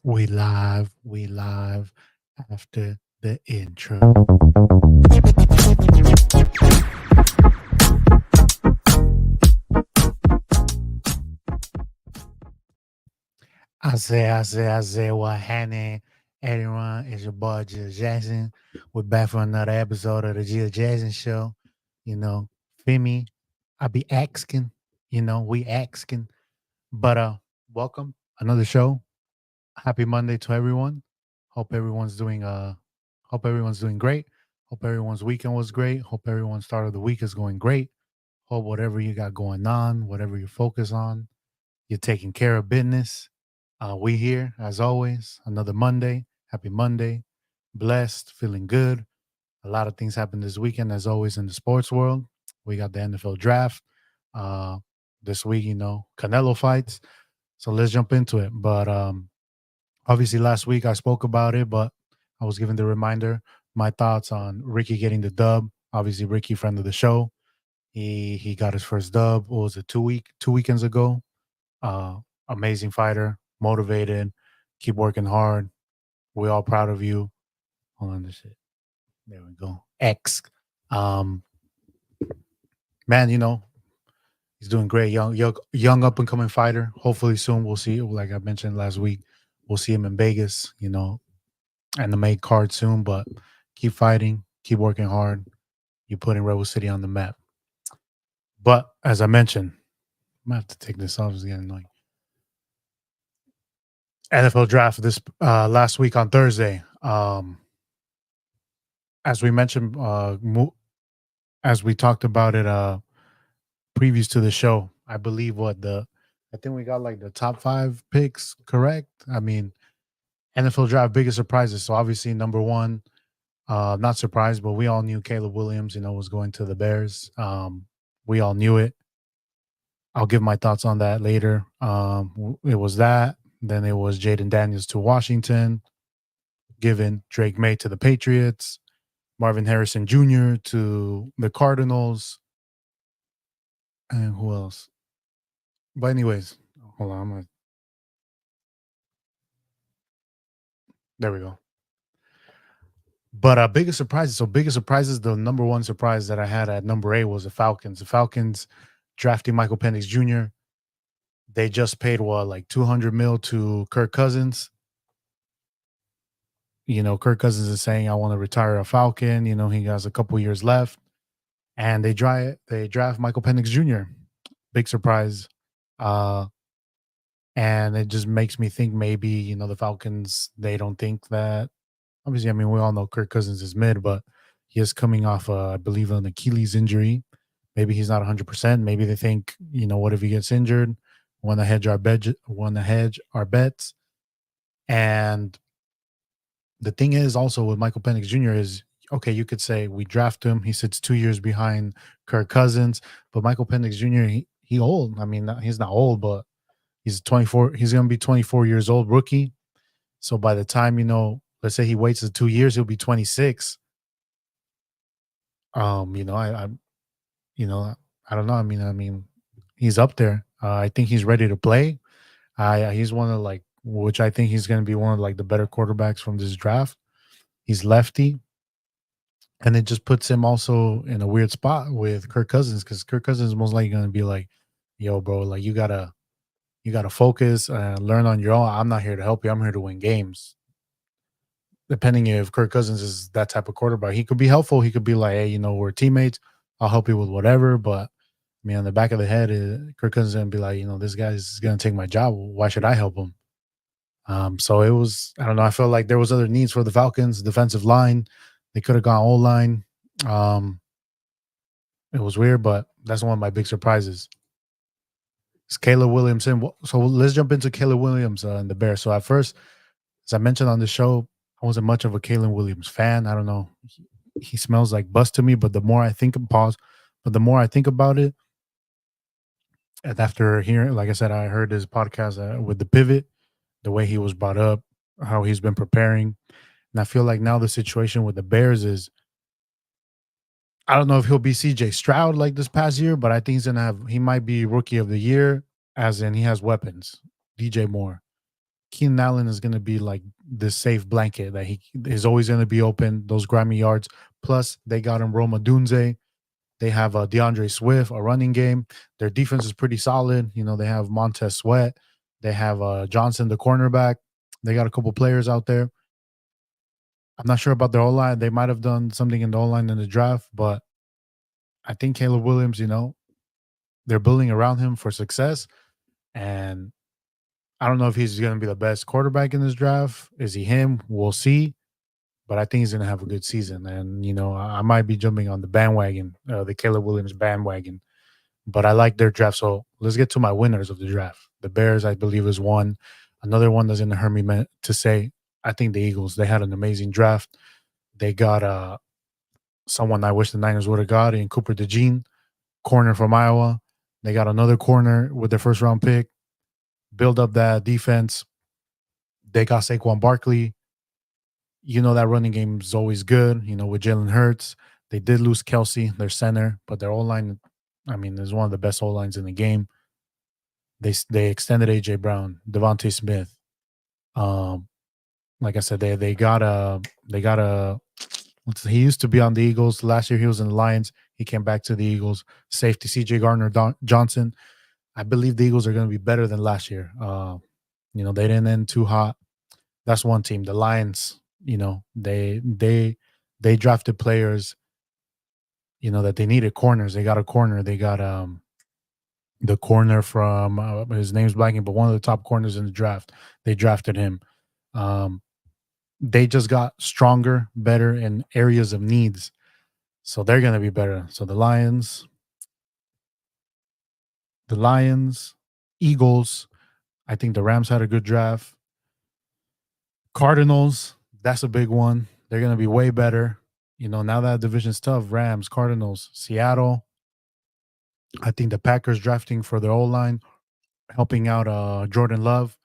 We live after the intro. I say, what happening? Everyone, it's your boy, Jill Jackson. We're back for another episode of the Jill Jackson Show. You know, feel me? I be asking, we asking. But welcome, another show. Happy Monday to everyone. Hope everyone's doing hope everyone's doing great. Hope everyone's weekend was great. Hope everyone's start of the week is going great. Hope whatever you got going on, whatever you focus on, you're taking care of business. We here as always, another Monday. Happy Monday. Blessed, feeling good. A lot of things happened this weekend, as always, in the sports world. We got the NFL draft. Uh this week, Canelo fights. So let's jump into it. But obviously, last week I spoke about it, but I was given the reminder. My thoughts on Ricky getting the dub. Obviously, Ricky, friend of the show, he got his first dub. What was it, 2 weekends ago? Uh, Amazing fighter, motivated, keep working hard. We all proud of you. Hold on, this shit. There we go. X, um, man, he's doing great. Young up and coming fighter. Hopefully soon we'll see. Like I mentioned last week, we'll see him in Vegas. And the main card soon. But keep fighting, keep working hard. You're putting Rebel City on the map. But as I mentioned, I might have to take this off. It's getting annoying. NFL draft this last week on Thursday. As we mentioned, as we talked about it previous to the show, I believe I think we got like the top 5 picks correct. I mean, NFL draft biggest surprises. So obviously number one, not surprised, but we all knew Caleb Williams, was going to the Bears. We all knew it. I'll give my thoughts on that later. It was that. Then it was Jaden Daniels to Washington, given Drake May to the Patriots, Marvin Harrison Jr. to the Cardinals, and who else? But anyways, hold on. There we go. But biggest surprises. So biggest surprises. The number one surprise that I had at number 8 was the Falcons. The Falcons drafting Michael Penix Jr. They just paid what, like 200 mil to Kirk Cousins. Kirk Cousins is saying, I want to retire a Falcon. He has a couple years left. And they draft Michael Penix Jr. Big surprise. And it just makes me think maybe, the Falcons, they don't think that. Obviously, I mean, we all know Kirk Cousins is mid, but he is coming off, I believe, an Achilles injury. Maybe he's not 100%. Maybe they think, what if he gets injured? Want to hedge our bets. And the thing is also with Michael Penix Jr. is, okay, you could say we draft him. He sits 2 years behind Kirk Cousins, but Michael Penix Jr., he old. I mean, he's not old, but he's 24. He's going to be 24 years old, rookie. So by the time, let's say he waits the 2 years, he'll be 26. I I don't know. I mean, he's up there. I think he's ready to play. He's one of like, which I think he's going to be one of like the better quarterbacks from this draft. He's lefty, and it just puts him also in a weird spot with Kirk Cousins, because Kirk Cousins is most likely going to be like, "Yo, bro, like you gotta focus and learn on your own. I'm not here to help you. I'm here to win games." Depending if Kirk Cousins is that type of quarterback, he could be helpful. He could be like, "Hey, we're teammates. I'll help you with whatever." But I mean, on the back of the head, Kirk Cousins is gonna be like, this guy's gonna take my job. Why should I help him? So it was, I don't know. I felt like there was other needs for the Falcons, defensive line. They could have gone O line. Um, it was weird, but that's one of my big surprises. It's Caleb Williamson. So let's jump into Caleb Williams and the Bears. So at first, as I mentioned on the show, I wasn't much of a Caleb Williams fan. I don't know. He smells like bust to me, but the more I think but the more I think about it, and after hearing, like I said, I heard his podcast with the pivot, the way he was brought up, how he's been preparing. And I feel like now the situation with the Bears is, I don't know if he'll be CJ Stroud like this past year, but I think he might be rookie of the year, as in he has weapons. DJ Moore. Keenan Allen is going to be like this safe blanket that he is always going to be open, those Grammy yards. Plus, they got him Roma Dunze. They have DeAndre Swift, a running game. Their defense is pretty solid. You know, they have Montez Sweat. They have Johnson, the cornerback. They got a couple players out there. I'm not sure about their O line. They might have done something in the O line in the draft, but I think Caleb Williams, you know, they're building around him for success. And I don't know if he's going to be the best quarterback in this draft. Is he him? We'll see. But I think he's going to have a good season. And, you know, I might be jumping on the bandwagon, the Caleb Williams bandwagon. But I like their draft. So let's get to my winners of the draft. The Bears, I believe, is one. Another one that's going to hurt me to say, I think the Eagles, they had an amazing draft. They got someone I wish the Niners would have got in Cooper DeJean, corner from Iowa. They got another corner with their first round pick. Build up that defense. They got Saquon Barkley. You know that running game is always good. You know, with Jalen Hurts, they did lose Kelsey, their center, but their O line, I mean, is one of the best O lines in the game. They extended AJ Brown, Devontae Smith. Um, like I said, they got a. He used to be on the Eagles. Last year he was in the Lions. He came back to the Eagles. Safety CJ Johnson. I believe the Eagles are going to be better than last year. You know, they didn't end too hot. That's one team. The Lions, you know, they drafted players, you know, that they needed corners. They got a corner. They got the corner from his name's blanking, but one of the top corners in the draft. They drafted him. Um, they just got stronger, better in areas of needs. So they're gonna be better. So the Lions, Eagles. I think the Rams had a good draft. Cardinals, that's a big one. They're gonna be way better. You know, now that division's tough, Rams, Cardinals, Seattle. I think the Packers drafting for their O line, helping out Jordan Love.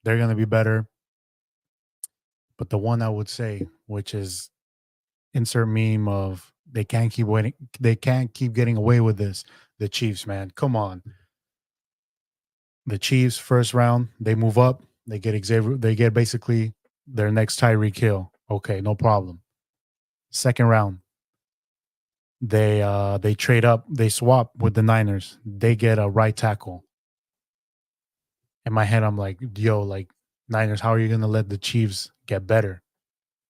They're gonna be better. But the one I would say, which is insert meme of they can't keep getting away with this. The Chiefs, man. Come on. The Chiefs, first round, they move up, they get basically their next Tyreek Hill. Okay, no problem. Second round, they trade up, they swap with the Niners. They get a right tackle. In my head, I'm like, yo, like Niners, how are you gonna let the Chiefs get better?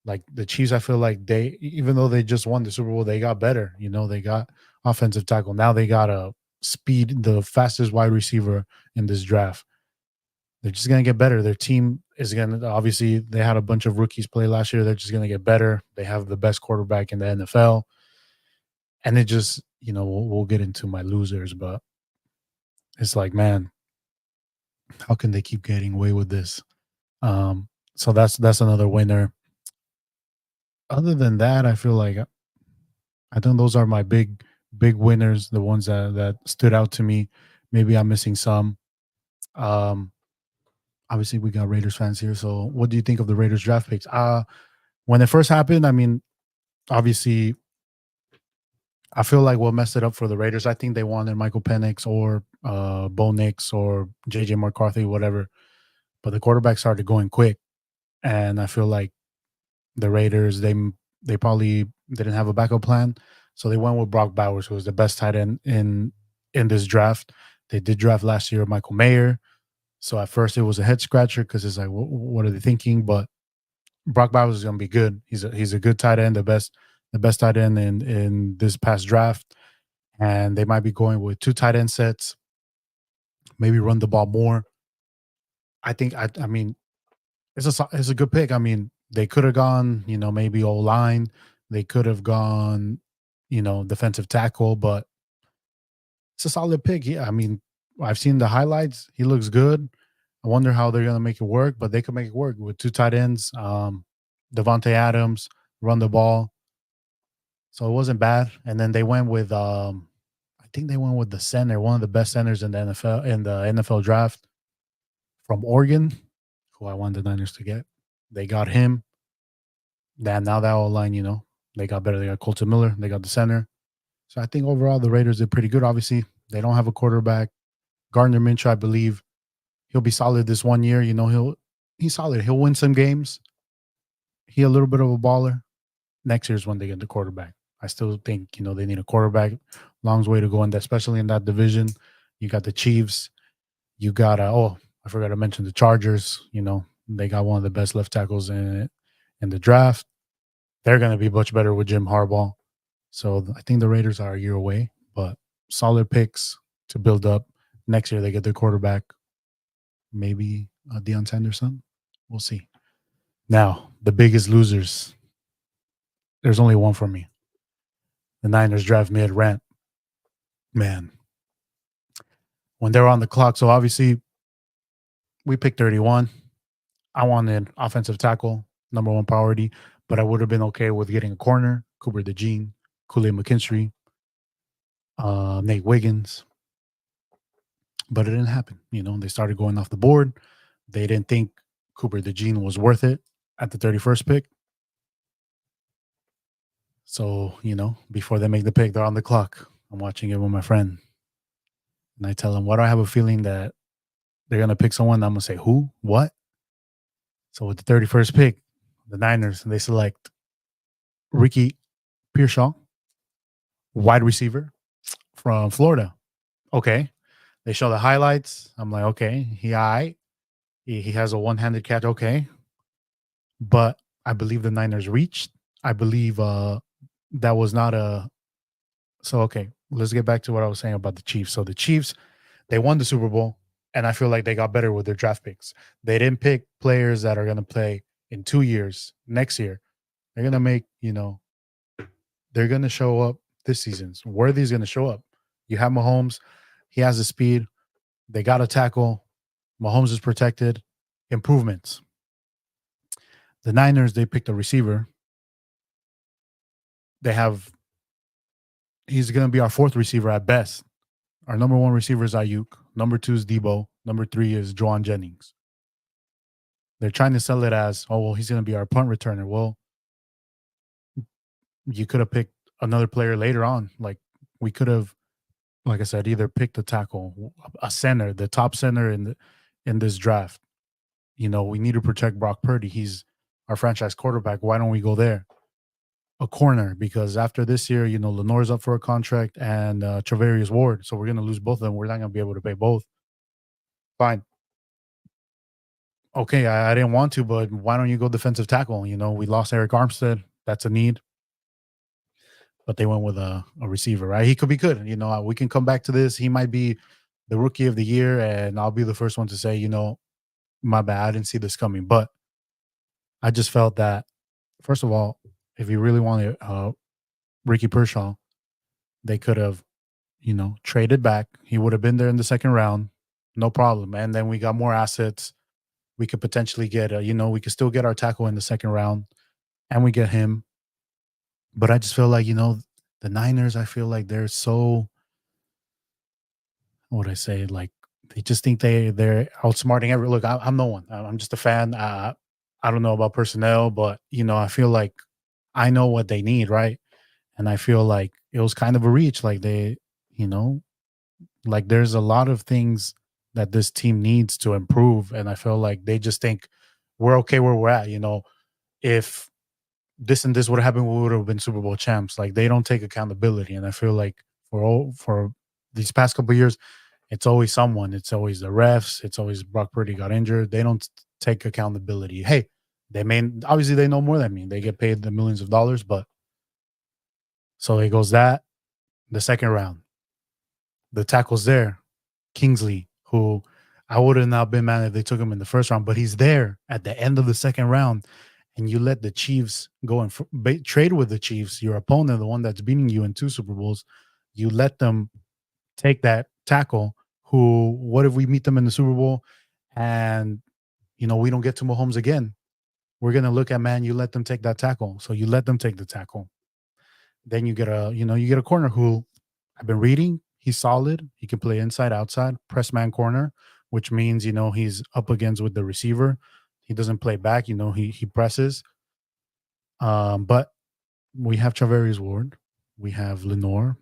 Like the Chiefs, I feel like they, even though they just won the Super Bowl, they got better. You know, they got offensive tackle. Now they got a speed, the fastest wide receiver in this draft. They're just gonna get better. Their team is gonna obviously they had a bunch of rookies play last year. They're just gonna get better. They have the best quarterback in the NFL, and it just you know we'll get into my losers, but it's like man, how can they keep getting away with this? So that's another winner. Other than that, I feel like I think those are my big winners, the ones that stood out to me. Maybe I'm missing some. Um, obviously we got Raiders fans here. So what do you think of the Raiders draft picks? When it first happened, I mean, obviously I feel like what messed it up for the Raiders. I think they wanted Michael Penix or Bo Nix or JJ McCarthy, whatever. But the quarterback started going quick. And I feel like the Raiders, they probably didn't have a backup plan. So they went with Brock Bowers, who was the best tight end in this draft. They did draft last year Michael Mayer. So at first it was a head scratcher because it's like, what are they thinking? But Brock Bowers is going to be good. He's a good tight end, the best tight end in this past draft. And they might be going with two tight end sets, maybe run the ball more. I mean, it's a good pick. I mean, they could have gone, you know, maybe O line. They could have gone, you know, defensive tackle, but it's a solid pick. Yeah, I mean, I've seen the highlights. He looks good. I wonder how they're gonna make it work, but they could make it work with two tight ends. Devontae Adams run the ball, so it wasn't bad. And then they went with, I think they went with the center, one of the best centers in the NFL draft from Oregon, who I wanted the Niners to get. They got him. Then now that whole line, you know, they got better. They got Colton Miller. They got the center. So I think overall the Raiders did pretty good. Obviously, they don't have a quarterback. Gardner Minshew, I believe he'll be solid this one year. You know, he's solid. He'll win some games. He a little bit of a baller. Next year's when they get the quarterback. I still think they need a quarterback. Long way to go in that, especially in that division. You got the Chiefs. You got I forgot to mention the Chargers. They got one of the best left tackles in the draft. They're going to be much better with Jim Harbaugh. So I think the Raiders are a year away, but solid picks to build up. Next year they get their quarterback, maybe Deion Sanderson. We'll see. Now the biggest losers. There's only one for me. The Niners draft mid rant. Man, when they were on the clock, so obviously we picked 31. I wanted offensive tackle, number one priority, but I would have been okay with getting a corner, Cooper DeJean, Kool-Aid McKinstry, Nate Wiggins. But it didn't happen. They started going off the board. They didn't think Cooper DeJean was worth it at the 31st pick. So, before they make the pick, they're on the clock. I'm watching it with my friend. And I tell him, why do I have a feeling that they're going to pick someone? I'm going to say, who? What? So with the 31st pick, the Niners, they select Ricky Pearsall, wide receiver from Florida. Okay. They show the highlights. I'm like, okay, he all right. He has a one-handed catch. Okay. But I believe the Niners reached. I believe that was not a. So, okay, let's get back to what I was saying about the Chiefs. So the Chiefs, they won the Super Bowl, and I feel like they got better with their draft picks. They didn't pick players that are going to play in 2 years, next year. They're going to make, they're going to show up this season. So Worthy's going to show up. You have Mahomes. He has the speed. They got a tackle. Mahomes is protected. Improvements. The Niners, they picked a receiver. He's going to be our fourth receiver at best. Our number one receiver is Ayuk. Number 2 is Debo. Number 3 is Juwan Jennings. They're trying to sell it as, he's going to be our punt returner. Well, you could have picked another player later on. Like, we could have, like I said, either picked a tackle, a center, the top center in this draft. We need to protect Brock Purdy. He's our franchise quarterback. Why don't we go there? A corner, because after this year, Lenore's up for a contract and Travarius Ward. So we're going to lose both of them. We're not going to be able to pay both. Fine. Okay, I didn't want to, but why don't you go defensive tackle? We lost Eric Armstead. That's a need. But they went with a receiver, right? He could be good. We can come back to this. He might be the rookie of the year, and I'll be the first one to say, my bad, I didn't see this coming. But I just felt that, first of all, if you really wanted Ricky Pearsall, they could have, traded back. He would have been there in the second round, no problem. And then we got more assets. We could potentially get, we could still get our tackle in the second round, and we get him. But I just feel like, the Niners, I feel like they're so, what would I say? Like, they just think they're outsmarting every. Look, I'm no one. I'm just a fan. I don't know about personnel, but, I feel like I know what they need, right? And I feel like it was kind of a reach. Like they, like there's a lot of things that this team needs to improve. And I feel like they just think we're okay where we're at. If this and this would have happened, we would have been Super Bowl champs. Like they don't take accountability. And I feel like for these past couple of years, it's always someone. It's always the refs. It's always Brock Purdy got injured. They don't take accountability. Hey, obviously they know more than me. They get paid the millions of dollars, but so it goes that the second round. The tackle's there. Kingsley, who I would have not been mad if they took him in the first round, but he's there at the end of the second round. And you let the Chiefs go and trade with the Chiefs, your opponent, the one that's beating you in 2 Super Bowls. You let them take that tackle. Who? What if we meet them in the Super Bowl, and we don't get to Mahomes again? We're gonna look at, man, you let them take that tackle, so you let them take the tackle. Then you get a corner who I've been reading. He's solid. He can play inside, outside, press man corner, which means he's up against with the receiver. He doesn't play back. He presses. But we have Travarius Ward. We have Lenore.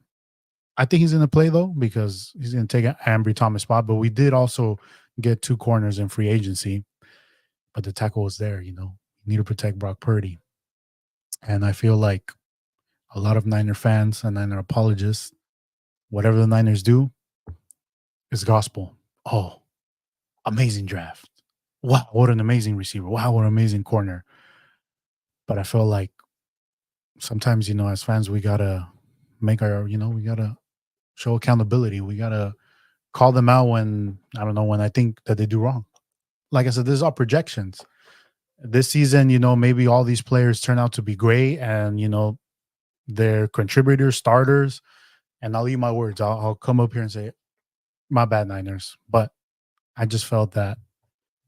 I think he's going to play, though, because he's going to take Ambry Thomas' spot. But we did also get 2 corners in free agency. but the tackle was there. You need to protect Brock Purdy, and I feel like a lot of Niner fans and Niner apologists, whatever the Niners do is gospel. Oh, amazing draft! Wow, what an amazing receiver! Wow, what an amazing corner! But I feel like sometimes, as fans, we gotta make we gotta show accountability. We gotta call them out when I don't know when I think that they do wrong. Like I said, this is all projections. This season, maybe all these players turn out to be great, and they're contributors, starters. And I'll eat my words. I'll come up here and say, "My bad, Niners." But I just felt that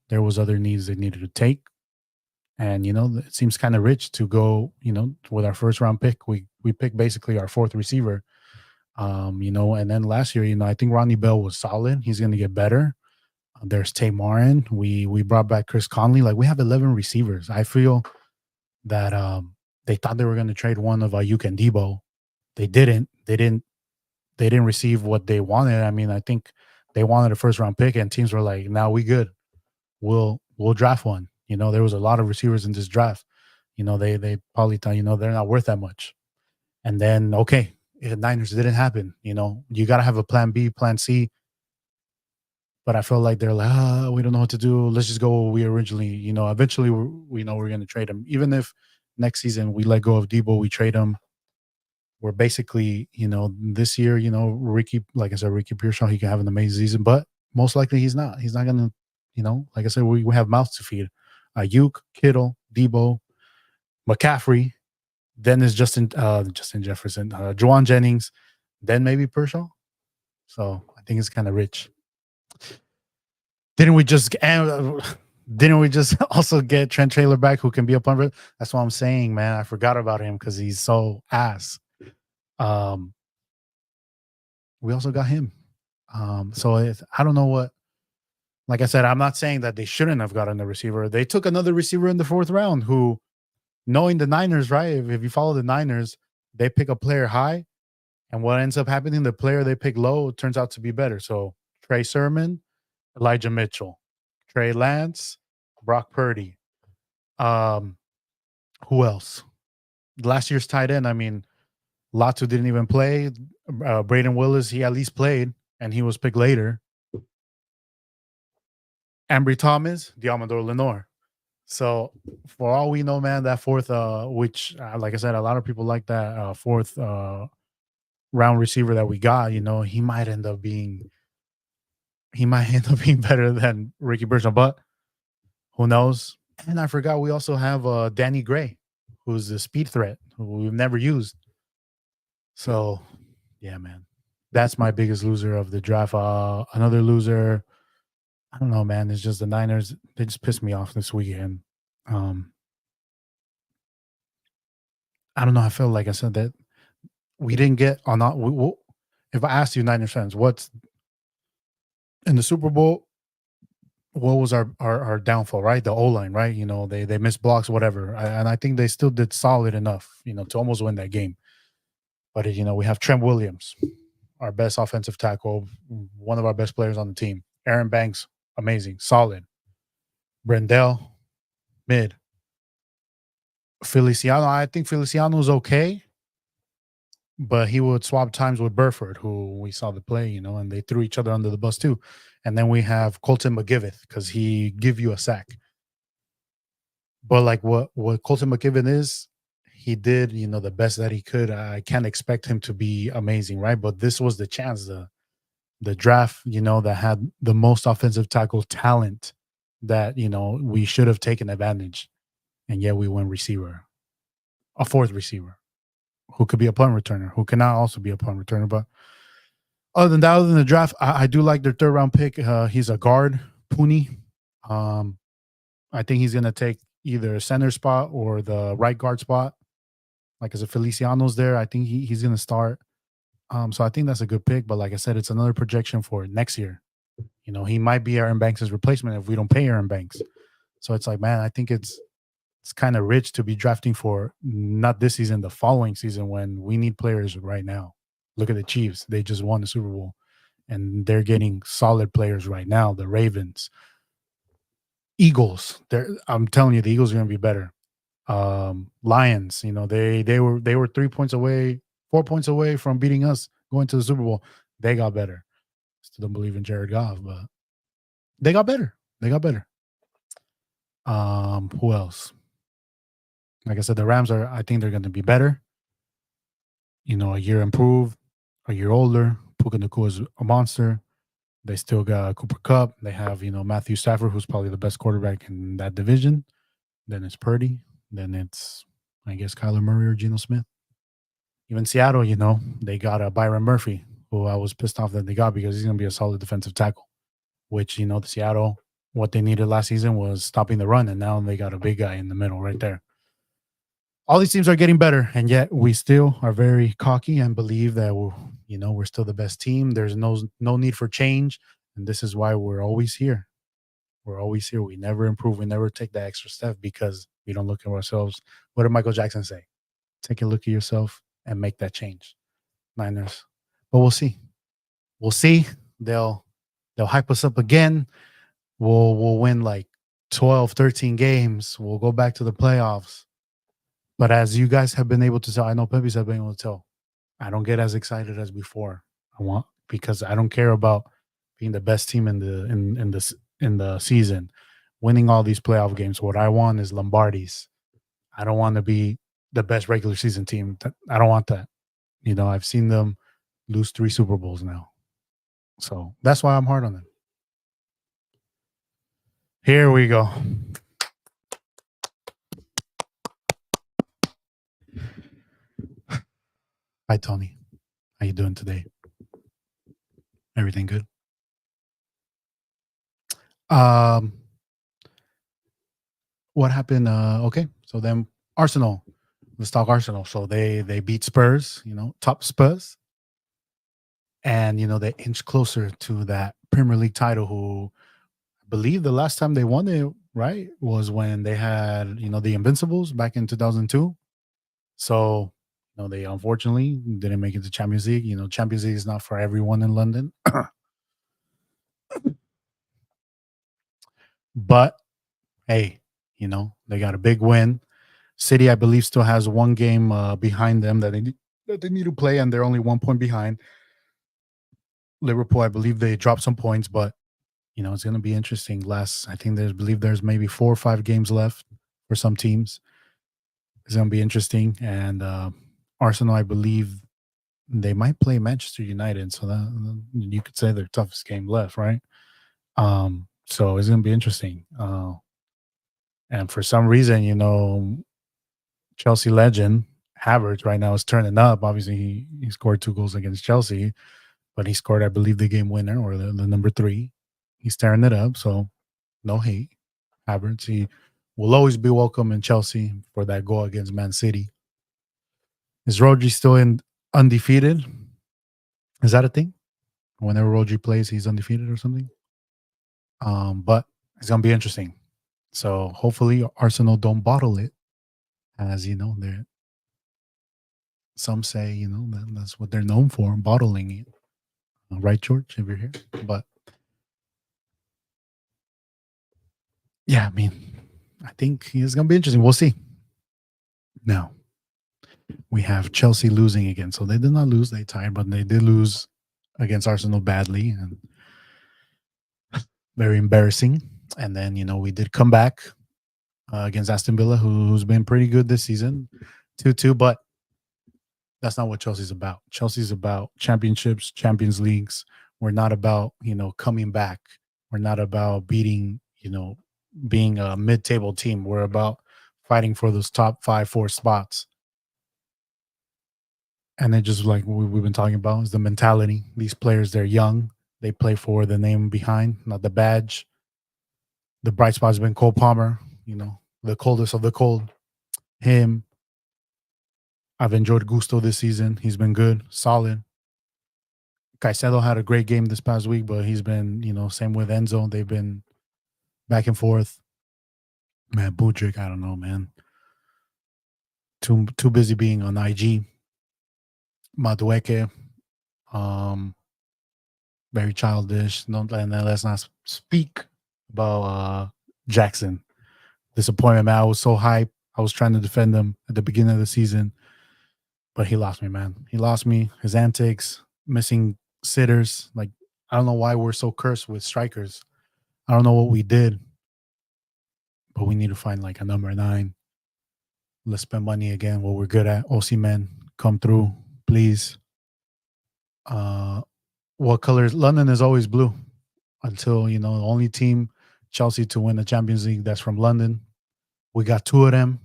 there was other needs they needed to take, and it seems kind of rich to go. With our first round pick, we picked basically our fourth receiver. And then last year, I think Ronnie Bell was solid. He's going to get better. There's Tay Marin. We brought back Chris Conley. Like, we have 11 receivers. I feel that they thought they were going to trade one of Ayuk and Debo. They didn't. They didn't receive what they wanted. I mean, I think they wanted a first round pick, and teams were like, "Now we good. We'll draft one." There was a lot of receivers in this draft. They probably thought, they're not worth that much. And then, okay, the Niners didn't happen. You got to have a plan B, plan C. But I feel like they're like, we don't know what to do. Let's just go what we originally, eventually we know we're going to trade him. Even if next season we let go of Debo, we trade him. We're basically, this year, Ricky, like I said, Ricky Pearshaw, he can have an amazing season, but most likely he's not. He's not going to, like I said, we have mouths to feed. Ayuk, Kittle, Debo, McCaffrey, then is Justin Jefferson, Juwan Jennings, then maybe Pearshaw. So I think it's kind of rich. Didn't we just also get Trent Taylor back, who can be a punter? That's what I'm saying, man. I forgot about him because he's so ass. We also got him. So I don't know what. Like I said, I'm not saying that they shouldn't have gotten a receiver. They took another receiver in the fourth round who, knowing the Niners, right? If you follow the Niners, they pick a player high, and what ends up happening, the player they pick low turns out to be better. So Trey Sermon, Elijah Mitchell, Trey Lance, Brock Purdy. Who else? Last year's tight end, I mean, Latu didn't even play. Braden Willis, he at least played, and he was picked later. Ambry Thomas, Diamador Lenore. So for all we know, man, that fourth, which, like I said, a lot of people like that fourth round receiver that we got. He might end up being better than Ricky Pearshaw, but who knows? And I forgot we also have Danny Gray, who's a speed threat who we've never used. So, yeah, man, that's my biggest loser of the draft. Another loser, I don't know, man. It's just the Niners. They just pissed me off this weekend. I don't know. I feel like I said that we didn't get on. If I asked you, Niners fans, what's in the Super Bowl? What was our downfall, right? The O-line, right? They missed blocks, whatever. And I think they still did solid enough, to almost win that game. But, we have Trent Williams, our best offensive tackle, one of our best players on the team. Aaron Banks, amazing, solid. Brendel, mid. Feliciano, I think Feliciano's okay, but he would swap times with Burford, who we saw the play, and they threw each other under the bus too. And then we have Colton McGiveth because he give you a sack. But like what Colton McGiveth is, he did, the best that he could. I can't expect him to be amazing, right? But this was the chance, the draft, that had the most offensive tackle talent that, we should have taken advantage. And yet we went receiver, a fourth receiver who could be a punt returner, who cannot also be a punt returner. But other than that, other than the draft, I do like their third round pick. He's a guard, Pooney. I think he's going to take either a center spot or the right guard spot. Like, as a Feliciano's there, I think he's going to start. So I think that's a good pick. But like I said, it's another projection for next year. He might be Aaron Banks' replacement if we don't pay Aaron Banks. So it's like, man, I think it's kind of rich to be drafting for not this season, the following season, when we need players right now. Look at the Chiefs. They just won the Super Bowl, and they're getting solid players right now. The Ravens. Eagles. I'm telling you, the Eagles are going to be better. Lions, they were 3 points away, 4 points away from beating us going to the Super Bowl. They got better. Still don't believe in Jared Goff, but they got better. They got better. Who else? Like I said, the Rams are. I think they're going to be better. A year improved, a year older. Puka Nacua is a monster. They still got Cooper Cup. They have Matthew Stafford, who's probably the best quarterback in that division. Then it's Purdy. Then it's, I guess, Kyler Murray or Geno Smith. Even Seattle, they got Byron Murphy, who I was pissed off that they got because he's going to be a solid defensive tackle, which, the Seattle, what they needed last season was stopping the run. And now they got a big guy in the middle right there. All these teams are getting better, and yet we still are very cocky and believe that we're still the best team. There's no need for change, and this is why we're always here. We're always here. We never improve. We never take that extra step because we don't look at ourselves. What did Michael Jackson say? Take a look at yourself and make that change. Niners. But we'll see. We'll see. They'll hype us up again. We'll win like 12, 13 games. We'll go back to the playoffs. But as you guys have been able to tell, I know Pepe's have been able to tell, I don't get as excited as before. Because I don't care about being the best team in the season, winning all these playoff games. What I want is Lombardis. I don't want to be the best regular season team. I don't want that. I've seen them lose 3 Super Bowls now. So that's why I'm hard on them. Here we go. Hi, Tony. How you doing today? Everything good? What happened? Okay, so then Arsenal. Let's talk Arsenal. So they beat Spurs, top Spurs. And, they inch closer to that Premier League title, who I believe the last time they won it, right, was when they had, the Invincibles back in 2002. So, they unfortunately didn't make it to Champions League. Champions League is not for everyone in London. But, hey, they got a big win. City, I believe, still has one game behind them that they need to play, and they're only 1 point behind. Liverpool, I believe they dropped some points, but it's going to be interesting. I think there's maybe 4 or 5 games left for some teams. It's going to be interesting, and Arsenal, I believe, they might play Manchester United, so that you could say their toughest game left, right? So it's going to be interesting. And for some reason, Chelsea legend Havertz right now is turning up. Obviously, he scored 2 goals against Chelsea, but he scored, I believe, the game winner or the number 3. He's tearing it up, so no hate. Havertz, he will always be welcome in Chelsea for that goal against Man City. Is Rodri still undefeated? Is that a thing? Whenever Rodri plays, he's undefeated or something? But it's going to be interesting. So hopefully Arsenal don't bottle it. As some say, that's what they're known for, bottling it. Right, George, if you're here? But yeah, I mean, I think it's going to be interesting. We'll see. Now, we have Chelsea losing again. So they did not lose, they tied, but they did lose against Arsenal badly and very embarrassing. And then, we did come back against Aston Villa, who's been pretty good this season, 2-2, but that's not what Chelsea's about. Chelsea's about championships, Champions Leagues. We're not about, coming back. We're not about beating, being a mid-table team. We're about fighting for those top 5-4 spots. And then just like we've been talking about is the mentality. These players, they're young. They play for the name behind, not the badge. The bright spot has been Cole Palmer, the coldest of the cold. Him. I've enjoyed Gusto this season. He's been good, solid. Caicedo had a great game this past week, but he's been, same with Enzo. They've been back and forth. Man, Budrick, I don't know, man. Too busy being on IG. Madueke, very childish. And then let's not speak about Jackson. Disappointment, man. I was so hyped. I was trying to defend him at the beginning of the season, but he lost me, man. He lost me. His antics, missing sitters. Like, I don't know why we're so cursed with strikers. I don't know what we did, but we need to find like a number 9. Let's spend money again. What we're good at. OC men, come through, please. Uh, what colors? London is always blue until the only team, Chelsea, to win the Champions League that's from London. We got 2 of them,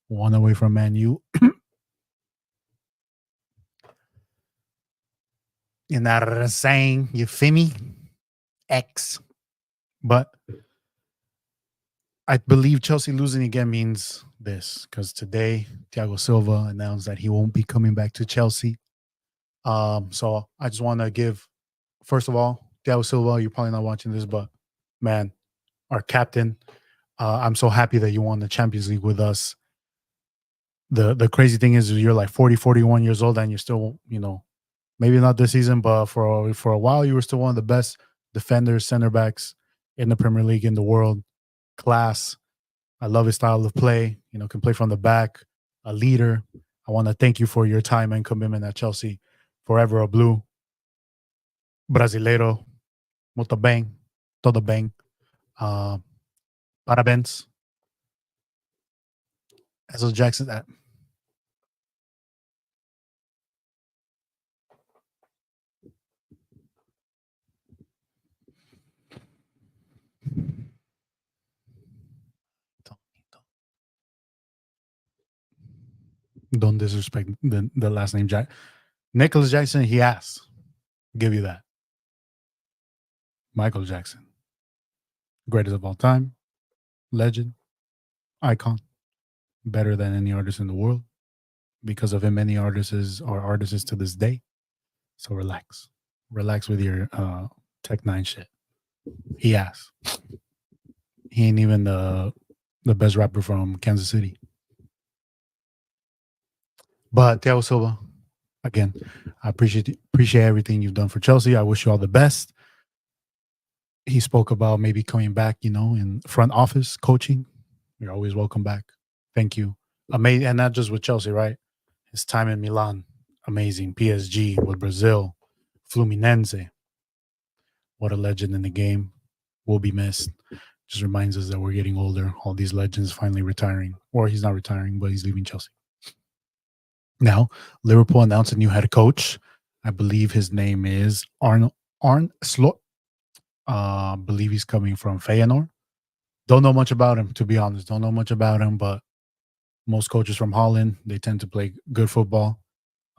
one away from Man U. You know what I'm saying? You feel me? X. But I believe Chelsea losing again means this, because today Thiago Silva announced that he won't be coming back to Chelsea. So I just want to give, first of all, Thiago Silva, you're probably not watching this, but man, our captain, I'm so happy that you won the Champions League with us. The crazy thing is you're like 40, 41 years old and you're still, maybe not this season, but for a while you were still one of the best defenders, center backs in the Premier League, in the world. Class. I love his style of play. Can play from the back, a leader. I want to thank you for your time and commitment at Chelsea. Forever a blue. Brasileiro. Muito bem. Todo bem. Parabéns. Eso Jackson. Don't disrespect the last name Jack. Nicholas Jackson, he asked. Give you that. Michael Jackson. Greatest of all time. Legend. Icon. Better than any artist in the world. Because of him, many artists are artists to this day. So relax. Relax with your Tech 9 shit. He asked. He ain't even the best rapper from Kansas City. But Thiago Silva, again, I appreciate everything you've done for Chelsea. I wish you all the best. He spoke about maybe coming back, in front office coaching. You're always welcome back. Thank you. Amazing, and not just with Chelsea, right? His time in Milan, amazing. PSG with Brazil, Fluminense. What a legend in the game. Will be missed. Just reminds us that we're getting older. All these legends finally retiring. Or he's not retiring, but he's leaving Chelsea. Now, Liverpool announced a new head coach. I believe his name is Arne Slot. I believe he's coming from Feyenoord. Don't know much about him, to be honest. Don't know much about him, but most coaches from Holland, they tend to play good football.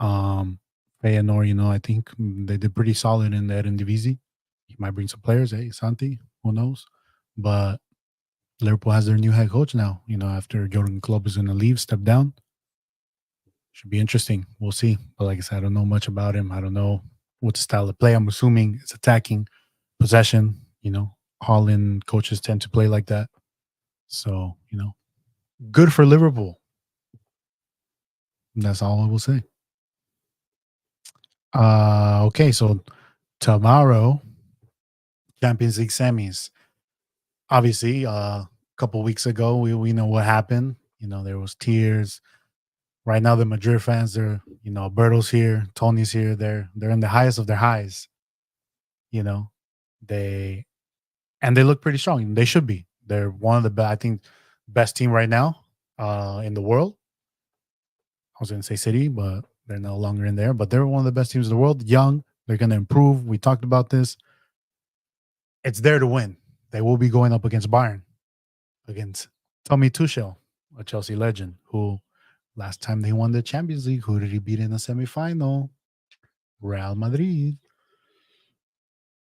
Feyenoord, I think they did pretty solid in the Eredivisie. He might bring some players. Hey, Santi, who knows? But Liverpool has their new head coach now, after Jurgen Klopp is going to leave, step down. Should be interesting. We'll see. But like I said, I don't know much about him. I don't know what the style of play. I'm assuming it's attacking, possession. Holland coaches tend to play like that. So, good for Liverpool. That's all I will say. Okay, so tomorrow, Champions League semis. Obviously, a couple weeks ago, we know what happened. There was tears. Right now, the Madrid fans, they're, Alberto's here, Tony's here. They're in the highest of their highs. They look pretty strong. They should be. They're one of the I think best team right now in the world. I was going to say City, but they're no longer in there. But they're one of the best teams in the world. Young, they're going to improve. We talked about this. It's there to win. They will be going up against Bayern, against Tommy Tuchel, a Chelsea legend, who last time they won the Champions League, who did he beat in the semifinal? Real Madrid.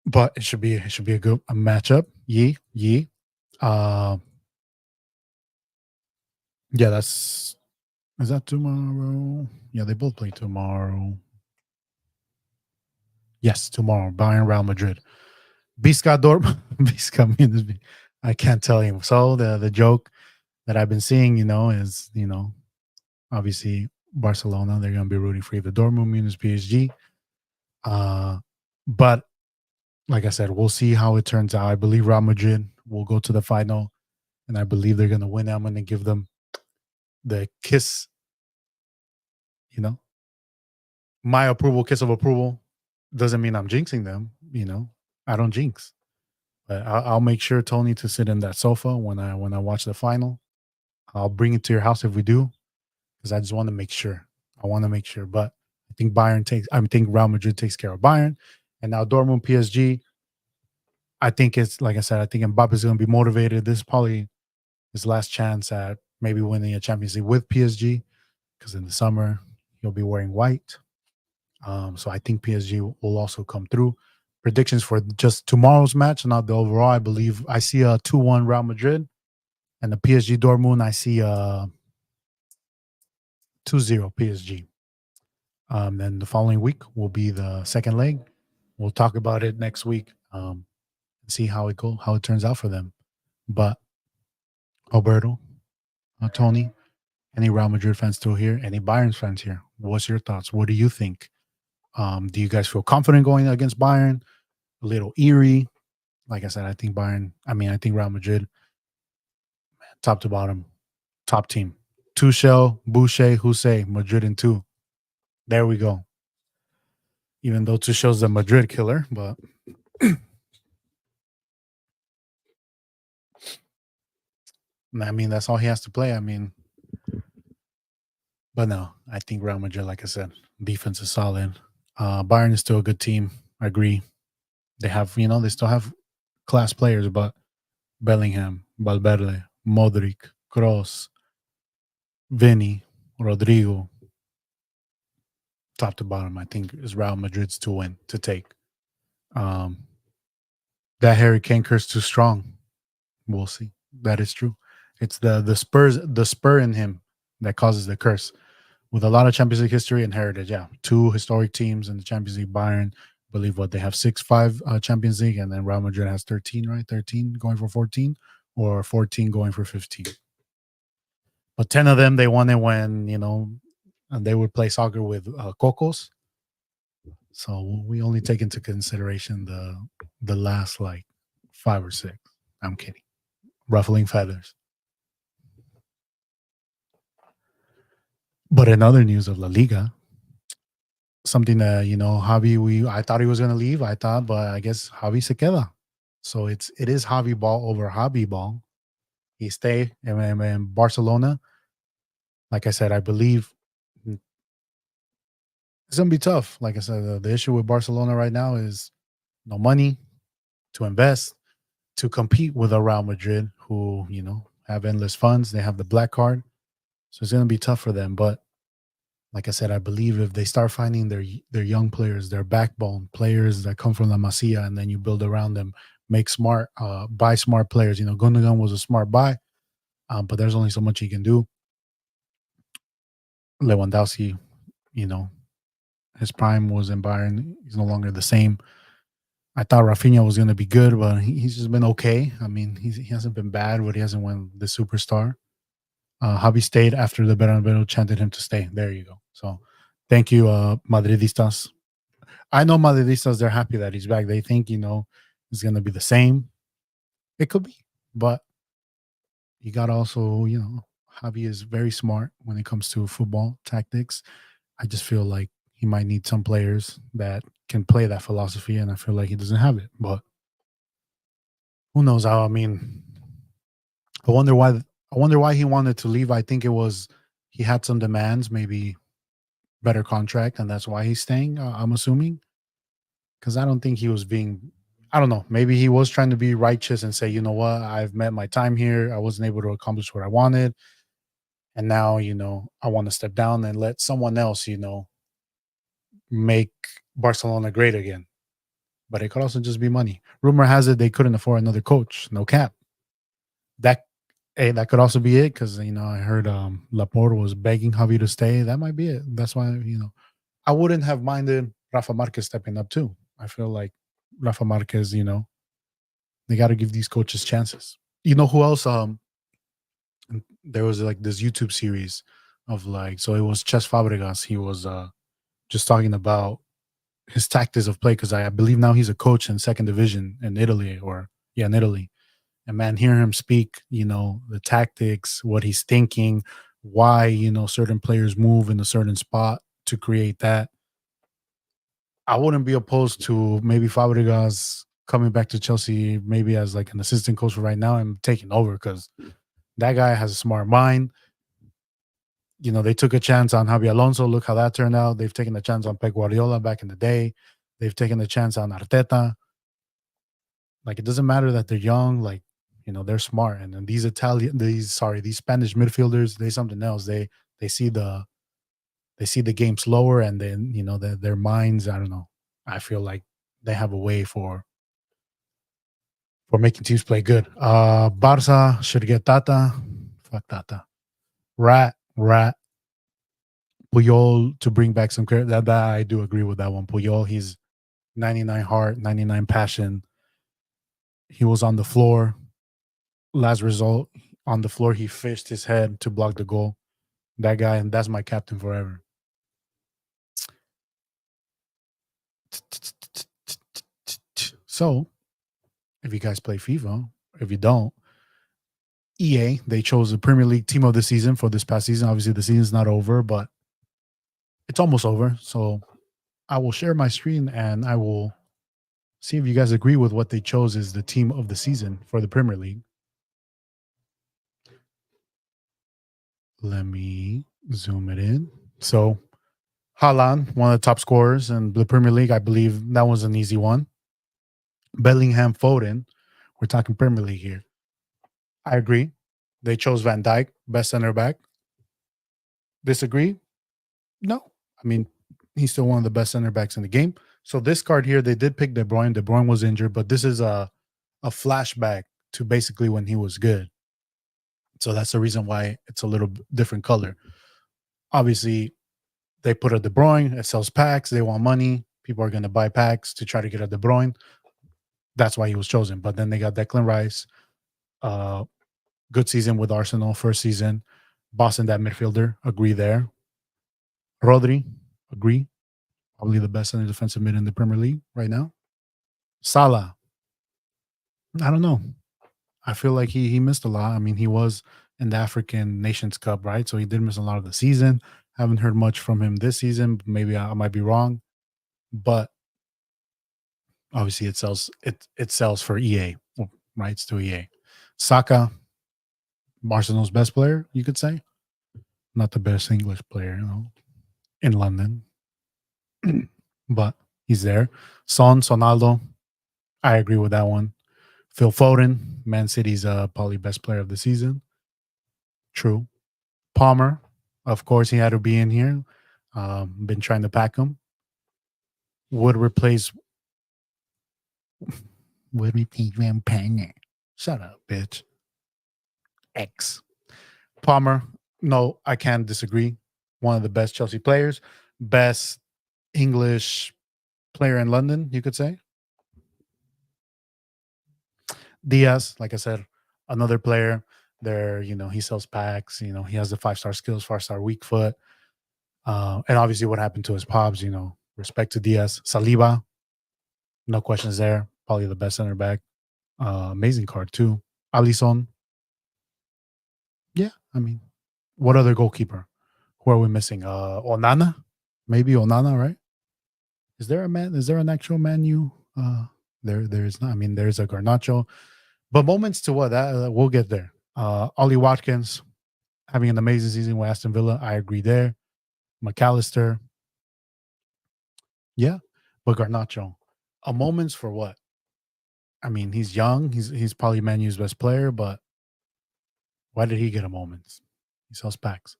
But it should be a good matchup. Yeah. Is that tomorrow? Yeah, they both play tomorrow. Yes, tomorrow. Bayern, Real Madrid. Bisca Dortmund. I can't tell you. So the joke that I've been seeing, is, obviously Barcelona, they're going to be rooting for either Dortmund, Munich, PSG. But like I said, we'll see how it turns out. I believe Real Madrid will go to the final. and I believe they're gonna win. I'm gonna give them the kiss, you know, my approval, kiss of approval. Doesn't mean I'm jinxing them, I don't jinx. But I'll make sure, Tony, to sit in that sofa when I watch the final. I'll bring it to your house if we do, because I just want to make sure. I want to make sure. But I think Real Madrid takes care of Bayern. And now Dortmund PSG, I think it's like I said, I think Mbappe is going to be motivated. This is probably his last chance at maybe winning a Champions League with PSG, because in the summer he'll be wearing white. So I think PSG will also come through. Predictions for just tomorrow's match, not the overall. I believe I see a 2-1 Real Madrid, and the PSG Dortmund, I see a 2-0 PSG. Then the following week will be the second leg. We'll talk about it next week. See how it turns out for them. But Alberto, Tony, any Real Madrid fans still here? Any Bayern fans here? What's your thoughts? What do you think? Do you guys feel confident going against Bayern? A little eerie. Like I said, I think Real Madrid, top to bottom, top team. Tuchel, Boucher, Hussein, Madrid in two. There we go. Even though Tuchel's the Madrid killer, but that's all he has to play. But no, I think Real Madrid, like I said, defense is solid. Bayern is still a good team. I agree. They have, they still have class players, but Bellingham, Valverde, Modric, Kroos, Vinny, Rodrigo, top to bottom, I think is Real Madrid's to take. That Harry Kane curse too strong. We'll see. That is true. It's the spur in him that causes the curse. With a lot of Champions League history and heritage, yeah, two historic teams in the Champions League. Bayern, believe what they have 6-5 Champions League, and then Real Madrid has 13, right? 13 going for 14, or 14 going for 15. But 10 of them they won it when and they would play soccer with Cocos. So we only take into consideration the last like 5 or 6. I'm kidding. Ruffling feathers. But in other news of La Liga, something that Javi, I thought he was going to leave. But I guess Javi se queda. So it is Javi ball over Javi ball. He stay in Barcelona. Like I said, I believe it's going to be tough. Like I said, the issue with Barcelona right now is no money to invest, to compete with a Real Madrid who, have endless funds. They have the black card. So it's going to be tough for them. But like I said, I believe if they start finding their young players, their backbone players that come from La Masia, and then you build around them, make smart, buy smart players. Gundogan was a smart buy, but there's only so much he can do. Lewandowski, his prime was in Bayern. He's no longer the same. I thought Rafinha was going to be good, but he's just been okay. He hasn't been bad, but he hasn't won the superstar. Javi stayed after the Bernabeu chanted him to stay. There you go. So thank you, Madridistas. I know Madridistas, they're happy that he's back. They think, it's going to be the same. It could be, but you got to also, Javi is very smart when it comes to football tactics. I just feel like he might need some players that can play that philosophy, and I feel like he doesn't have it. But who knows how? I wonder why he wanted to leave. I think it was he had some demands, maybe better contract, and that's why he's staying. I'm assuming, because I don't think he was being. I don't know. Maybe he was trying to be righteous and say, you know what, I've met my time here. I wasn't able to accomplish what I wanted, and now I want to step down and let someone else, make Barcelona great again. But it could also just be money. Rumor has it they couldn't afford another coach. No cap. That could also be it, because I heard Laporte was begging Javi to stay. That might be it. That's why I wouldn't have minded Rafa Marquez stepping up too. I feel like Rafa Marquez, they got to give these coaches chances. You know who else? There was like this YouTube series of so it was Ches Fabregas. He was just talking about his tactics of play, because I believe now he's a coach in second division in Italy, in Italy. And man, hearing him speak, the tactics, what he's thinking, why, certain players move in a certain spot to create that. I wouldn't be opposed to maybe Fabregas coming back to Chelsea, maybe as like an assistant coach for right now and taking over because that guy has a smart mind. They took a chance on Javi Alonso. Look how that turned out. They've taken a chance on Pep Guardiola back in the day. They've taken a chance on Arteta. Like, it doesn't matter that they're young. Like, they're smart. And then these Spanish midfielders, they something else. They see the game slower, and then their minds. I don't know. I feel like they have a way for making teams play good. Barca should get Tata. Fuck Tata. Rat. Puyol to bring back some credit. That I do agree with that one. Puyol, he's 99 heart, 99 passion. He was on the floor. Last result, on the floor, he fished his head to block the goal. That guy, and that's my captain forever. So, if you guys play FIFA, if you don't, EA, they chose the Premier League team of the season for this past season. Obviously, the season's not over, but it's almost over. So I will share my screen and I will see if you guys agree with what they chose as the team of the season for the Premier League. Let me zoom it in. So Haaland, one of the top scorers in the Premier League. I believe that was an easy one. Bellingham, Foden. We're talking Premier League here. I agree. They chose Van Dijk, best center back. Disagree? No. I mean, he's still one of the best center backs in the game. So this card here, they did pick De Bruyne. De Bruyne was injured, but this is a flashback to basically when he was good. So that's the reason why it's a little different color. Obviously, they put a De Bruyne. It sells packs. They want money. People are going to buy packs to try to get a De Bruyne. That's why he was chosen. But then they got Declan Rice. Good season with Arsenal, first season. Boston, that midfielder, agree there. Rodri, agree. Probably the best center defensive mid in the Premier League right now. Salah, I don't know. I feel like he missed a lot. I mean, he was in the African Nations Cup, right? So he did miss a lot of the season. Haven't heard much from him this season. Maybe I might be wrong, but obviously it sells for EA, rights to EA. Saka, Arsenal's best player, you could say. Not the best English player, in London, but he's there. Sonaldo, I agree with that one. Phil Foden, Man City's probably best player of the season. True. Palmer, of course, he had to be in here. Been trying to pack him. Would replace Van Panner. Shut up, bitch. X. Palmer, no, I can't disagree. One of the best Chelsea players, best English player in London, you could say. Diaz, like I said, another player there, he sells packs, he has the 5-star skills, 5-star weak foot. And obviously what happened to his pops, respect to Diaz. Saliba, no questions there. Probably the best center back. Amazing card too. Alisson. Yeah, I mean, what other goalkeeper? Who are we missing? Onana? Maybe Onana, right? Is there an actual menu? There's not. I mean, there's a Garnacho. But moments to what? We'll get there. Ollie Watkins having an amazing season with Aston Villa. I agree there. McAllister. Yeah. But Garnacho. A moments for what? I mean, he's young. He's probably Man U's best player, but why did he get a moments? He sells packs.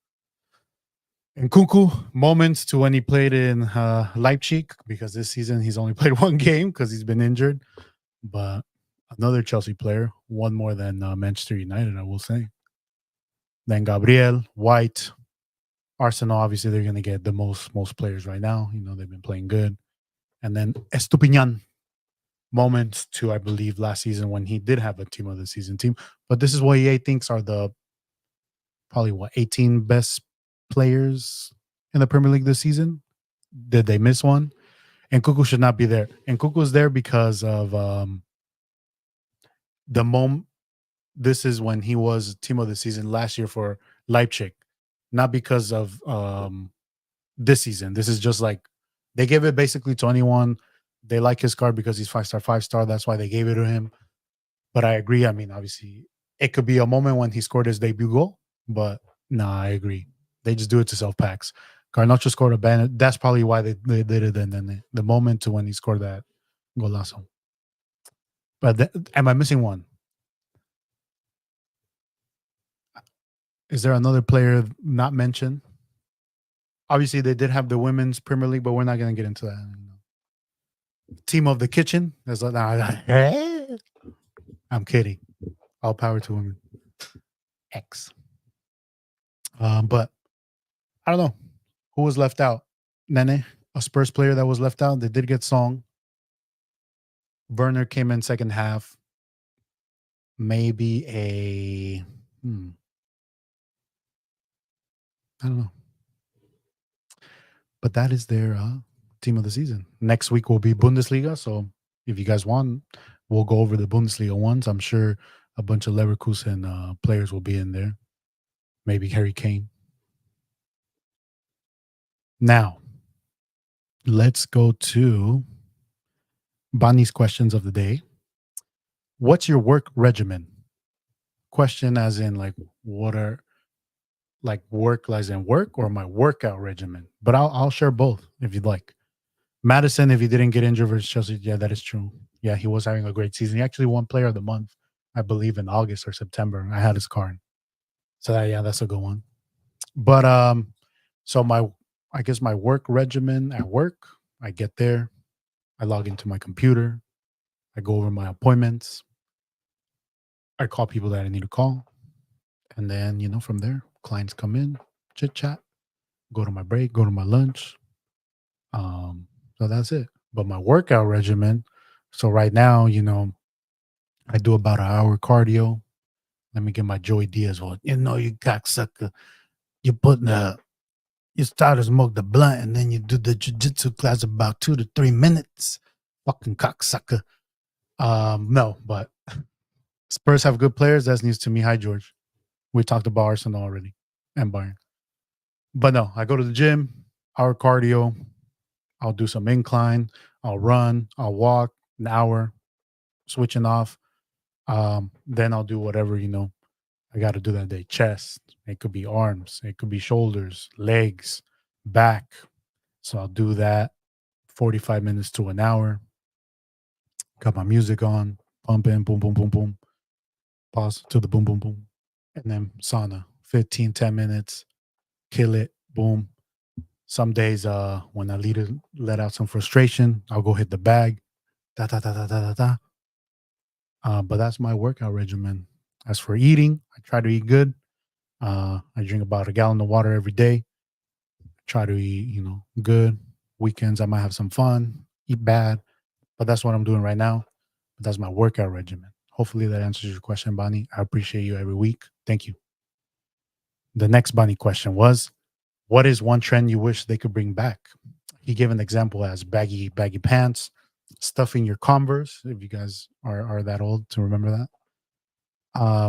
And Kunku, moments to when he played in Leipzig, because this season he's only played one game because he's been injured. But another Chelsea player, one more than Manchester United, I will say. Then Gabriel, White, Arsenal, obviously they're going to get the most players right now. They've been playing good. And then Estupinian, moments to, I believe, last season when he did have a team of the season team. But this is what EA thinks are the probably 18 best players in the Premier League this season. Did they miss one? And Kuku should not be there. And Kuku's there because of the moment. this is when he was team of the season last year for Leipzig, not because of this season. This is just like they gave it basically to anyone. They like his card because he's 5 star, 5 star. That's why they gave it to him. But I agree. I mean, obviously, it could be a moment when he scored his debut goal. But nah, I agree. They just do it to self packs. Garnacho scored a ban. That's probably why they did it. And then the moment to when he scored that golazo. But am I missing one? Is there another player not mentioned? Obviously, they did have the women's Premier League, but we're not going to get into that. Team of the kitchen. There's like, I'm kidding. All power to women. X. But I don't know who was left out. Nene, a Spurs player that was left out. They did get Song. Werner came in second half. Maybe I don't know. But that is their team of the season. Next week will be Bundesliga. So if you guys want, we'll go over the Bundesliga ones. I'm sure a bunch of Leverkusen players will be in there. Maybe Harry Kane. Now, let's go to Bonnie's questions of the day. What's your work regimen? Question as in like what are like work as in work or my workout regimen? But I'll share both if you'd like. Madison, if he didn't get injured versus Chelsea, yeah, that is true. Yeah, he was having a great season. He actually won Player of the Month, I believe, in August or September. I had his card, so yeah, that's a good one. But so I guess my work regimen at work. I get there, I log into my computer, I go over my appointments, I call people that I need to call, and then from there, clients come in, chit chat, go to my break, go to my lunch. So that's it. But my workout regimen. So right now, I do about an hour cardio. Let me get my Joey Diaz on. You cocksucker. You put you start to smoke the blunt and then you do the jiu-jitsu class about 2 to 3 minutes. Fucking cocksucker. No, but Spurs have good players. That's news to me. Hi, George. We talked about Arsenal already and Bayern. But no, I go to the gym, hour cardio. I'll do some incline. I'll run. I'll walk an hour, switching off. Then I'll do whatever, I got to do that day. Chest. It could be arms. It could be shoulders, legs, back. So I'll do that 45 minutes to an hour. Got my music on, pumping, boom, boom, boom, boom. Pause to the boom, boom, boom. And then sauna, 15, 10 minutes. Kill it, boom. Some days when I let out some frustration, I'll go hit the bag. Da, da, da, da, da, da, da. But that's my workout regimen. As for eating, I try to eat good. I drink about a gallon of water every day. Try to eat, good. Weekends, I might have some fun, eat bad. But that's what I'm doing right now. But that's my workout regimen. Hopefully that answers your question, Bonnie. I appreciate you every week. Thank you. The next Bonnie question was, what is one trend you wish they could bring back? He gave an example as baggy pants, stuffing your Converse, if you guys are that old to remember that.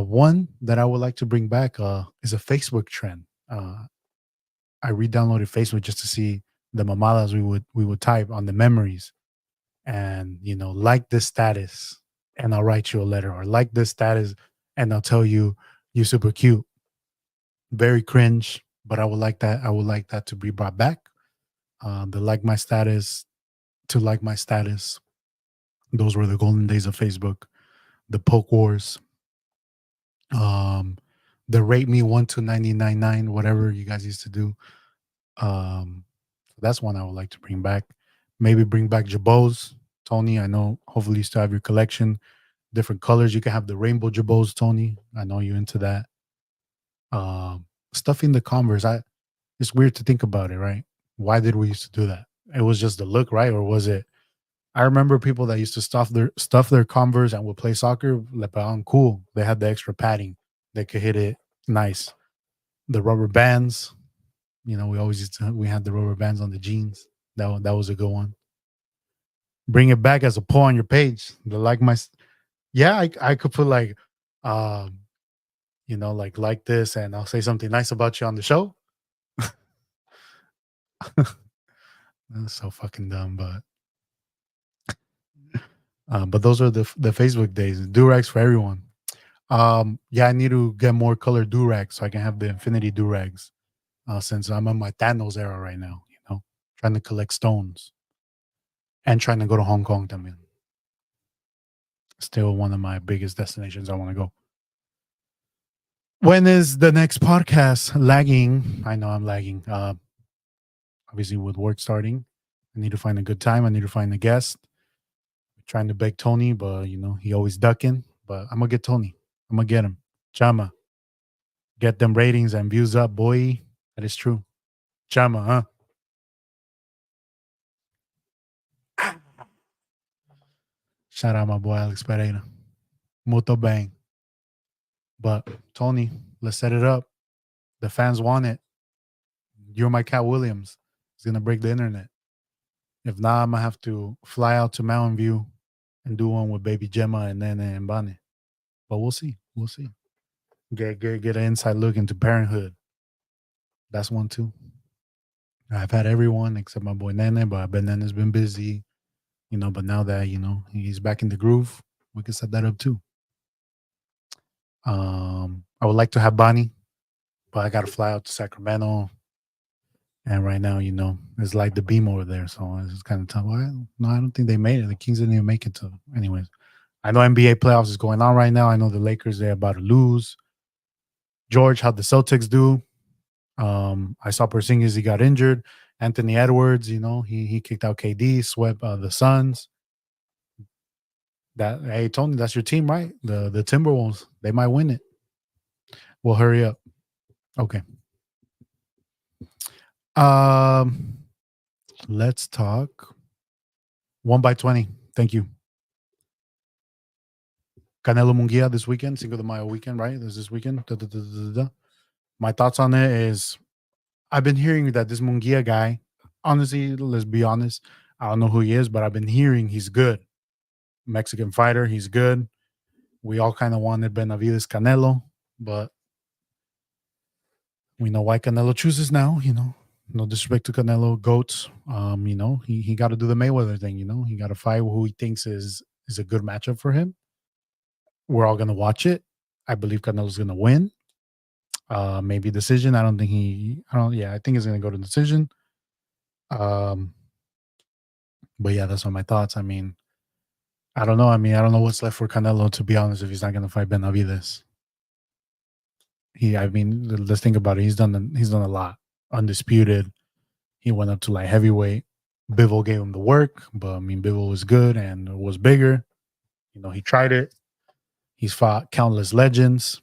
One that I would like to bring back is a Facebook trend. I re-downloaded Facebook just to see the mamadas we would type on the memories, and like this status, and I'll write you a letter, or like this status, and I'll tell you you're super cute. Very cringe, but I would like that. I would like that to be brought back. The like my status to like my status. Those were the golden days of Facebook. The poke wars. The rate me 1 to 99.9, whatever you guys used to do. That's one I would like to bring back. Maybe bring back Jabos, Tony. I know. Hopefully, you still have your collection. Different colors. You can have the rainbow Jabos, Tony. I know you into that. Stuffing the Converse. It's weird to think about it, right? Why did we used to do that? It was just the look, right? Or was it? I remember people that used to stuff their Converse and would play soccer. Like, cool. They had the extra padding. They could hit it nice. The rubber bands. We had the rubber bands on the jeans. That was a good one. Bring it back as a poll on your page. Yeah, I could put like Um, like this, and I'll say something nice about you on the show. That's so fucking dumb, but those are the Facebook days. Durags for everyone. Yeah, I need to get more colored durags so I can have the infinity durags. Since I'm on my Thanos era right now, trying to collect stones and trying to go to Hong Kong. I mean, still one of my biggest destinations I want to go. When is the next podcast? Lagging. I know I'm lagging. Obviously, with work starting, I need to find a good time. I need to find a guest. Trying to beg Tony, but he always ducking. But I'm gonna get Tony. I'm gonna get him. Chama, get them ratings and views up, boy. That is true. Chama, huh? Shout out my boy Alex Pereira. Muito bang. But Tony, let's set it up. The fans want it. You're my Cat Williams. It's gonna break the internet. If not, I'm gonna have to fly out to Mountain View and do one with Baby Gemma and Nene and Bane. But we'll see. We'll see. Get an inside look into parenthood. That's one too. I've had everyone except my boy Nene, but I bet Nene's been busy. But now that he's back in the groove, we can set that up too. I would like to have Bonnie, but I gotta fly out to Sacramento. And right now, it's like the beam over there. So it's kind of tough. Well, no, I don't think they made it. The Kings didn't even make it to. Anyways, I know NBA playoffs is going on right now. I know the Lakers, they're about to lose. George, how'd the Celtics do? I saw Porzingis, he got injured. Anthony Edwards, he kicked out KD, swept the Suns. Hey, Tony, that's your team, right? The Timberwolves, they might win it. Well, hurry up. Okay. Let's talk 1x20. Thank you. Canelo Munguia this weekend, Cinco de Mayo weekend, right? There's this weekend. Da, da, da, da, da. My thoughts on it is I've been hearing that this Munguia guy, honestly, let's be honest, I don't know who he is, but I've been hearing he's good. Mexican fighter, he's good. We all kind of wanted Benavides Canelo, but we know why Canelo chooses now, No disrespect to Canelo, goats. He got to do the Mayweather thing, He got to fight who he thinks is a good matchup for him. We're all gonna watch it. I believe Canelo's gonna win. Maybe decision. I don't think yeah, I think he's gonna go to decision. But yeah, that's all my thoughts. I mean, I don't know. I don't know what's left for Canelo, to be honest, if he's not gonna fight Benavides. Let's think about it. He's done a lot. Undisputed. He went up to like heavyweight. Bivol gave him the work, but Bivol was good and was bigger. He tried it. He's fought countless legends.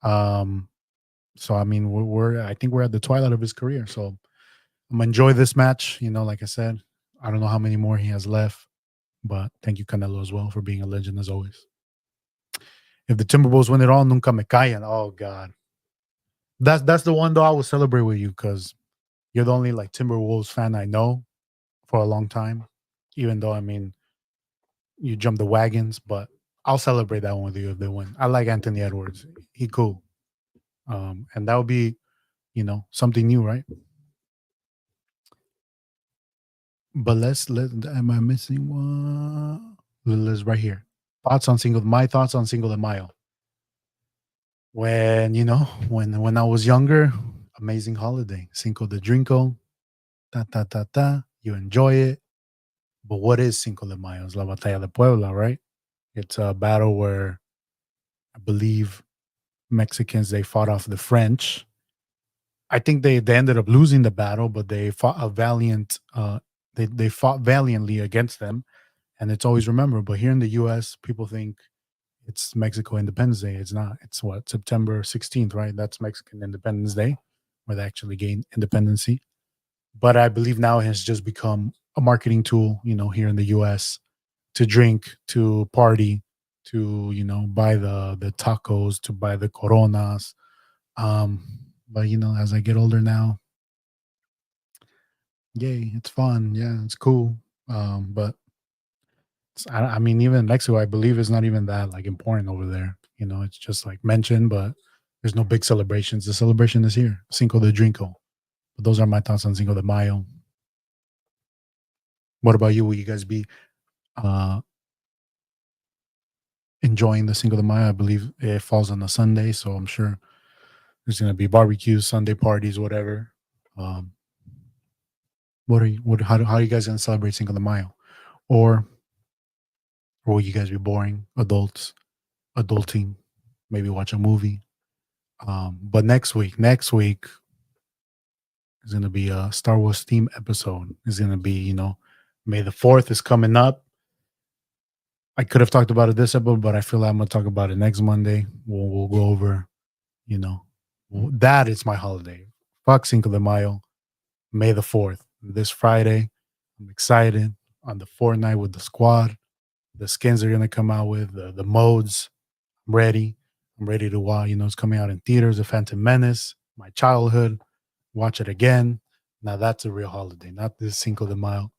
So I think we're at the twilight of his career. So I'm gonna enjoy this match. Like I said, I don't know how many more he has left, but thank you, Canelo, as well, for being a legend as always. If the Timberwolves win it all, nunca me callan. Oh God, that's the one though I will celebrate with you because you're the only like Timberwolves fan I know for a long time. Even though you jump the wagons, but I'll celebrate that one with you if they win. I like Anthony Edwards. He cool. And that would be, something new, right? But am I missing one? Let's right here. My thoughts on Cinco de Mayo. When, when I was younger, amazing holiday. Cinco de Drinko, ta ta ta ta. You enjoy it. But what is Cinco de Mayo? It's La Batalla de Puebla, right? It's a battle where I believe Mexicans, they fought off the French. I think they ended up losing the battle, but they fought they fought valiantly against them, and it's always remembered. But here in the U.S., people think it's Mexico Independence Day. It's not. It's what, September 16th, right? That's Mexican Independence Day, where they actually gained independency. But I believe now it has just become a marketing tool, here in the U.S. to drink, to party, to buy the tacos, to buy the coronas. But as I get older now, yay, it's fun. Yeah, it's cool. But even in Mexico, I believe it's not even that like important over there. It's just like mentioned, but there's no big celebrations. The celebration is here, Cinco de Drinko. But those are my thoughts on Cinco de Mayo. What about you? Will you guys be uh, enjoying the Cinco de Mayo? I believe it falls on a Sunday, so I'm sure there's going to be barbecues, Sunday parties, whatever. Um, what are you? How are you guys going to celebrate Cinco de Mayo? Or will you guys be boring adults, adulting, maybe watch a movie? But next week is going to be a Star Wars theme episode. It's going to be, May the 4th is coming up. I could have talked about it this episode, but I feel like I'm going to talk about it next Monday. We'll go over, you know, that is my holiday. Fuck Cinco de Mayo, May the 4th. This Friday, I'm excited on the Fortnite with the squad. The skins are going to come out with the modes. I'm ready. I'm ready to watch. It's coming out in theaters. The Phantom Menace, my childhood. Watch it again. Now that's a real holiday, not this Cinco de Mayo.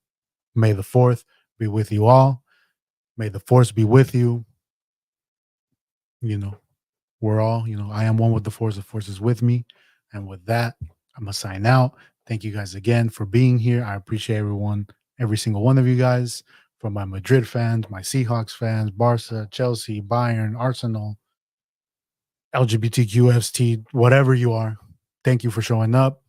May the 4th be with you all. May the force be with you. You know, we're all, I am one with the force is with me. And with that, I'm going to sign out. Thank you guys again for being here. I appreciate everyone, every single one of you guys, from my Madrid fans, my Seahawks fans, Barca, Chelsea, Bayern, Arsenal, LGBTQFT, whatever you are. Thank you for showing up.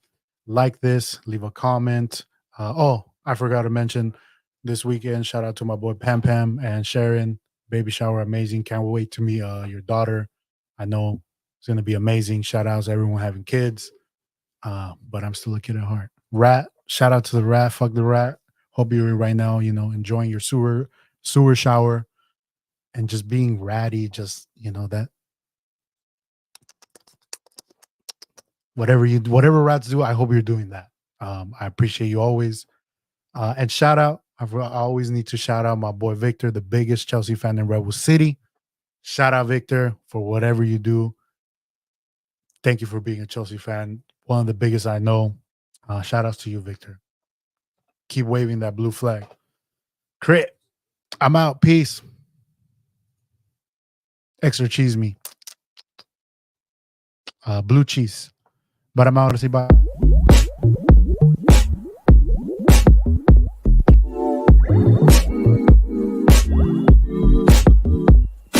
Like this, leave a comment. I forgot to mention this weekend. Shout out to my boy Pam Pam and Sharon. Baby shower, amazing. Can't wait to meet your daughter. I know it's gonna be amazing. Shout outs to everyone having kids. But I'm still a kid at heart. Rat, shout out to the rat. Fuck the rat. Hope you're right now, enjoying your sewer shower and just being ratty. Just that whatever rats do, I hope you're doing that. I appreciate you always. And shout out, I always need to shout out my boy Victor, the biggest Chelsea fan in Rebel City. Shout out Victor for whatever you do. Thank you for being a Chelsea fan, one of the biggest I know. Shout outs to you, Victor. Keep waving that blue flag. Crit, I'm out. Peace. Extra cheese me. Blue cheese. But I'm out to say bye.